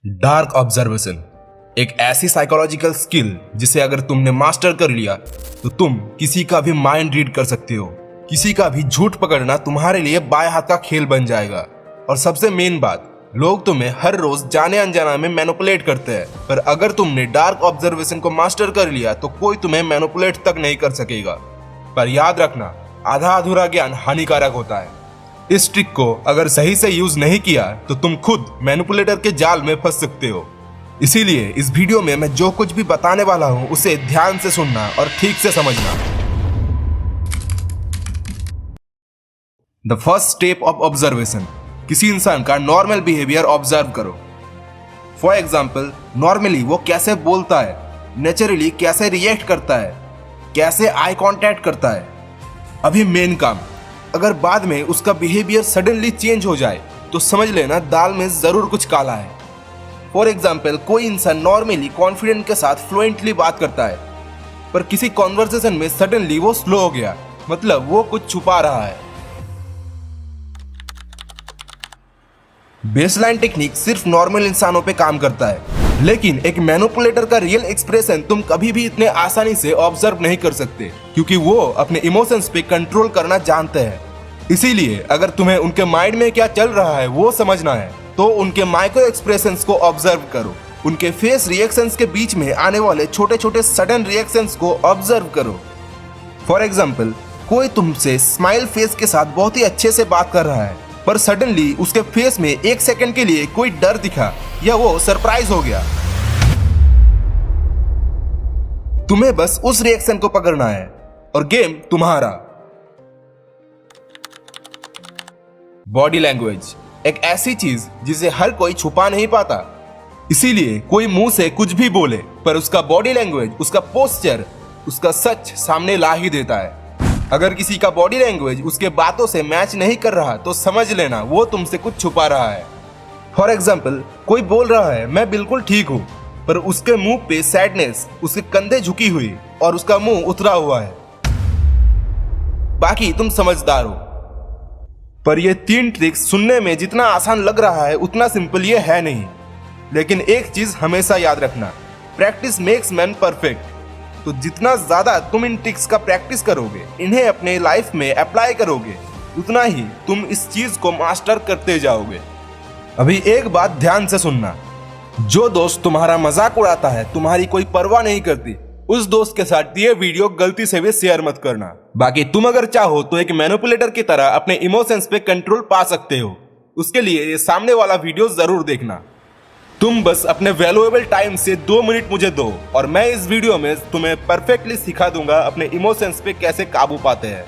Dark observation एक ऐसी psychological skill जिसे अगर तुमने मास्टर कर लिया तो तुम किसी का भी माइंड रीड कर सकते हो। किसी का भी झूठ पकड़ना तुम्हारे लिए बाएं हाथ का खेल बन जाएगा। और सबसे मेन बात, लोग तुम्हें हर रोज जाने अनजाना में मैनिपुलेट करते हैं, पर अगर तुमने डार्क ऑब्जर्वेशन को मास्टर कर लिया तो कोई तुम्हें मैनिपुलेट तक नहीं कर सकेगा। पर याद रखना, आधा अधूरा ज्ञान हानिकारक होता है। इस ट्रिक को अगर सही से यूज नहीं किया तो तुम खुद मैनिपुलेटर के जाल में फंस सकते हो। इसीलिए इस वीडियो में मैं जो कुछ भी बताने वाला हूं उसे ध्यान से सुनना और ठीक से समझना। The first step of observation, किसी इंसान का नॉर्मल बिहेवियर ऑब्जर्व करो। फॉर एग्जाम्पल, नॉर्मली वो कैसे बोलता है, नेचुरली कैसे रिएक्ट करता है, कैसे आई कांटेक्ट करता है। अभी मेन काम, अगर बाद में उसका बिहेवियर सडनली चेंज हो जाए तो समझ लेना दाल में जरूर कुछ काला है। फॉर एग्जाम्पल, कोई इंसान नॉर्मली कॉन्फिडेंट के साथ फ्लुएंटली बात करता है, पर किसी कॉन्वर्सेशन में सडनली वो स्लो हो गया, मतलब वो कुछ छुपा रहा है। बेसलाइन टेक्निक सिर्फ नॉर्मल इंसानों पे काम करता है, लेकिन एक मैनिपुलेटर का रियल एक्सप्रेशन तुम कभी भी इतने आसानी से ऑब्जर्व नहीं कर सकते, क्योंकि वो अपने इमोशंस पे कंट्रोल करना जानते हैं। इसीलिए अगर तुम्हें उनके माइंड में क्या चल रहा है वो समझना है तो उनके माइक्रो एक्सप्रेशंस को ऑब्जर्व करो। उनके फेस रिएक्शंस के बीच में आने वाले छोटे छोटे सडन रिएक्शंस को ऑब्जर्व करो। फॉर एग्जाम्पल, कोई तुमसे स्माइल फेस के साथ बहुत ही अच्छे से बात कर रहा है, पर सडनली उसके फेस में एक सेकंड के लिए कोई डर दिखा या वो सरप्राइज हो गया। तुम्हें बस उस रिएक्शन को पकड़ना है और गेम तुम्हारा। बॉडी लैंग्वेज एक ऐसी चीज जिसे हर कोई छुपा नहीं पाता। इसीलिए कोई मुंह से कुछ भी बोले, पर उसका बॉडी लैंग्वेज, उसका पोस्चर, उसका सच सामने ला ही देता है। अगर किसी का बॉडी लैंग्वेज उसके बातों से मैच नहीं कर रहा तो समझ लेना वो तुमसे कुछ छुपा रहा है। फॉर एग्जाम्पल, कोई बोल रहा है मैं बिल्कुल ठीक हूं, पर उसके मुंह पे सैडनेस, उसके कंधे झुकी हुई और उसका मुंह उतरा हुआ है। बाकी तुम समझदार हो। पर ये 3 ट्रिक्स सुनने में जितना आसान लग रहा है उतना सिंपल ये है नहीं। लेकिन एक चीज हमेशा याद रखना, प्रैक्टिस मेक्स मैन परफेक्ट। तो जितना ज्यादा तुम इन ट्रिक्स का प्रैक्टिस करोगे, इन्हें अपने लाइफ में अप्लाई करोगे, उतना ही तुम इस चीज को मास्टर करते जाओगे। अभी एक बात ध्यान से सुनना, जो दोस्त तुम्हारा मजाक उड़ाता है, तुम्हारी कोई परवाह नहीं करती, उस दोस्त के साथ ये वीडियो गलती से भी शेयर मत करना। बाकी तुम अगर चाहो तो एक मैनिपुलेटर की तरह अपने इमोशंस पे कंट्रोल पा सकते हो। उसके लिए ये सामने वाला वीडियो जरूर देखना। तुम बस अपने वैल्यूएबल टाइम से 2 मिनट मुझे दो और मैं इस वीडियो में तुम्हें परफेक्टली सिखा दूंगा अपने इमोशंस पे कैसे काबू पाते हैं।